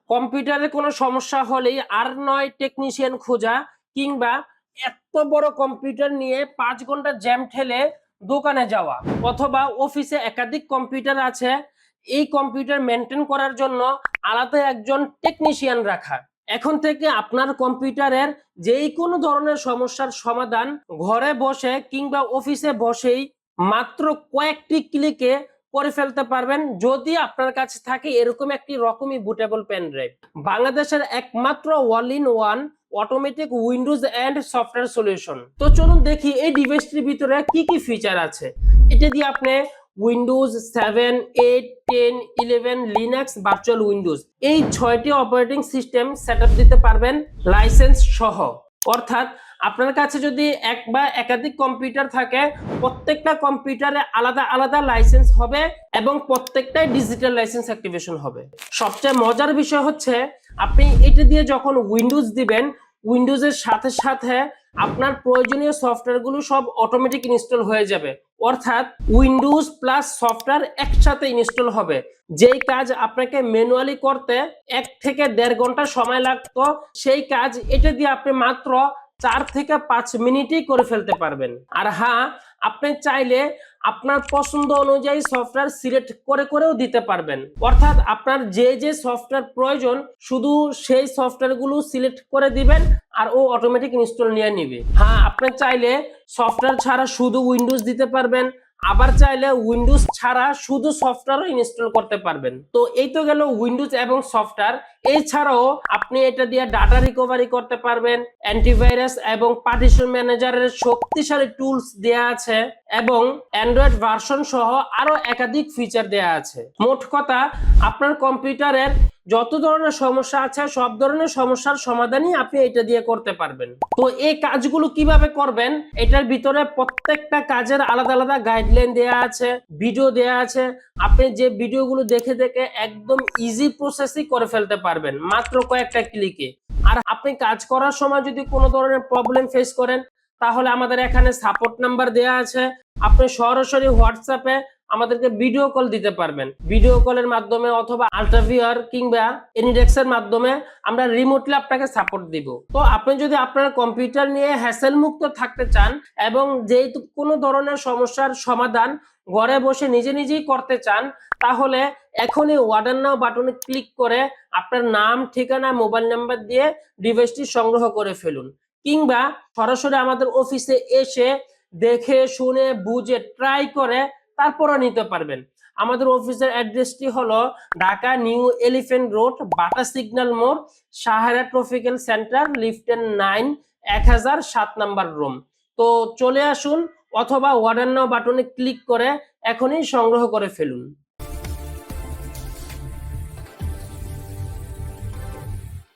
কম্পিউটারে কোনো সমস্যা হলেই আর নয় টেকনিশিয়ান খোঁজা, কিংবা এত বড় কম্পিউটার নিয়ে 5 ঘন্টা জ্যাম ঠেলে দোকানে যাওয়া, অথবা অফিসে একাধিক কম্পিউটার আছে, এই কম্পিউটার মেনটেন করার জন্য আলাদা একজন টেকনিশিয়ান রাখা। এখন থেকে আপনার কম্পিউটারের যেই কোনো ধরনের সমস্যার সমাধান ঘরে বসে কিংবা অফিসে বসেই মাত্র কয়েকটি ক্লিকে করে ফেলতে পারবেন, যদি আপনার কাছে থাকে এরকম একটি রকমই বুটেবল পেন ড্রাইভ। বাংলাদেশের একমাত্র all in one automatic Windows and software solution. তো চলুন দেখি এই ডিভাইসটির ভিতরে কি কি ফিচার আছে। এটা দিয়ে আপনি উইন্ডোজ 7, 8, 10, 11, লিনাক্স, ভার্চুয়াল উইন্ডোজ এই 6টি অপারেটিং সিস্টেম সেটআপ দিতে পারবেন লাইসেন্স সহ। অর্থাৎ আপনার কাছে যদি এক বা একাধিক কম্পিউটার থাকে, প্রত্যেকটা কম্পিউটারে আলাদা আলাদা লাইসেন্স হবে এবং প্রত্যেকটাই ডিজিটাল লাইসেন্স অ্যাক্টিভেশন হবে। সবচেয়ে মজার বিষয় হচ্ছে আপনি এটা দিয়ে যখন উইন্ডোজ দিবেন, উইন্ডোজের সাথে সাথে আপনার প্রয়োজনীয় সফটওয়্যারগুলো সব অটোমেটিক ইনস্টল হয়ে যাবে। অর্থাৎ উইন্ডোজ প্লাস সফটওয়্যার একসাথে ইনস্টল হবে। যেই কাজ আপনাকে ম্যানুয়ালি করতে 1 থেকে 1.5 ঘন্টা সময় লাগতো, সেই কাজ এটা দিয়ে আপনি মাত্র 4 থেকে 5 মিনিটেই করে ফেলতে পারবেন। আর হ্যাঁ, আপনি চাইলে আপনার পছন্দ অনুযায়ী সফটওয়্যার সিলেক্ট করে করেও দিতে পারবেন। অর্থাৎ আপনার যে যে সফটওয়্যার প্রয়োজন শুধু সেই সফটওয়্যারগুলো সিলেক্ট করে দিবেন আর ও অটোমেটিক ইনস্টল নিয়ে নিবে। হ্যাঁ, আপনি চাইলে সফটওয়্যার ছাড়া শুধু উইন্ডোজ দিতে পারবেন, আবার চাইলে উইন্ডোজ ছাড়া শুধু সফটওয়্যারও ইনস্টল করতে পারবেন। তো এই তো গেল উইন্ডোজ এবং সফটওয়্যার। এছাড়াও আপনি এটা দিয়ে ডাটা রিকভারি করতে পারবেন, অ্যান্টিভাইরাস এবং পার্টিশন ম্যানেজারের শক্তিশালী টুলস দেয়া আছে এবং অ্যান্ড্রয়েড ভার্সন সহ আরো একাধিক ফিচার দেয়া আছে। মোট কথা, আপনার কম্পিউটারের যত ধরনের সমস্যা আছে সব ধরনের সমস্যার সমাধানই আপনি এটা দিয়ে করতে পারবেন। তো এই কাজগুলো কিভাবে করবেন, এটার ভিতরে প্রত্যেকটা কাজের আলাদা আলাদা গাইডলাইন দেয়া আছে, ভিডিও দেয়া আছে। আপনি যে ভিডিওগুলো দেখে দেখে একদম ইজি প্রসেসই করে ফেলতে পারবেন মাত্র কয়েকটা ক্লিকে। আর আপনি কাজ করার সময় যদি কোনো ধরনের প্রবলেম ফেস করেন, তাহলে আমাদের এখানে সাপোর্ট নাম্বার দেয়া আছে। আপনি সরাসরি হোয়াটসঅ্যাপে আমাদেরকে ভিডিও কল দিতে পারবেন। ভিডিও কলের মাধ্যমে অথবা আল্ট্রাভিআর কিংবা এনিডেক্স এর মাধ্যমে আমরা রিমোটলি আপনাকে সাপোর্ট দিব। তো আপনি যদি আপনার কম্পিউটার নিয়ে হ্যাসেল মুক্ত থাকতে চান এবং যেহেতু কোনো ধরনের সমস্যার সমাধান ঘরে বসে নিজে নিজেই করতে চান, তাহলে এখনই অর্ডার নাও বাটনে ক্লিক করে আপনার নাম, ঠিকানা, মোবাইল নাম্বার দিয়ে ডিভাইসটি সংগ্রহ করে ফেলুন। কিংবা সরাসরি আমাদের অফিসে এসে দেখে শুনে বুঝে ট্রাই করে তারপরও নিতে পারবেন। আমাদের অফিসের অ্যাড্রেসটি হলো Dhaka new elephant road, Bata signal মোড়, সাহারা ট্রপিক্যাল সেন্টার, লিফটেন 9, 1007 নাম্বার রুম। তো চলে আসুন অথবা অর্ডার নাও বাটনে ক্লিক করে এখনই সংগ্রহ করে ফেলুন।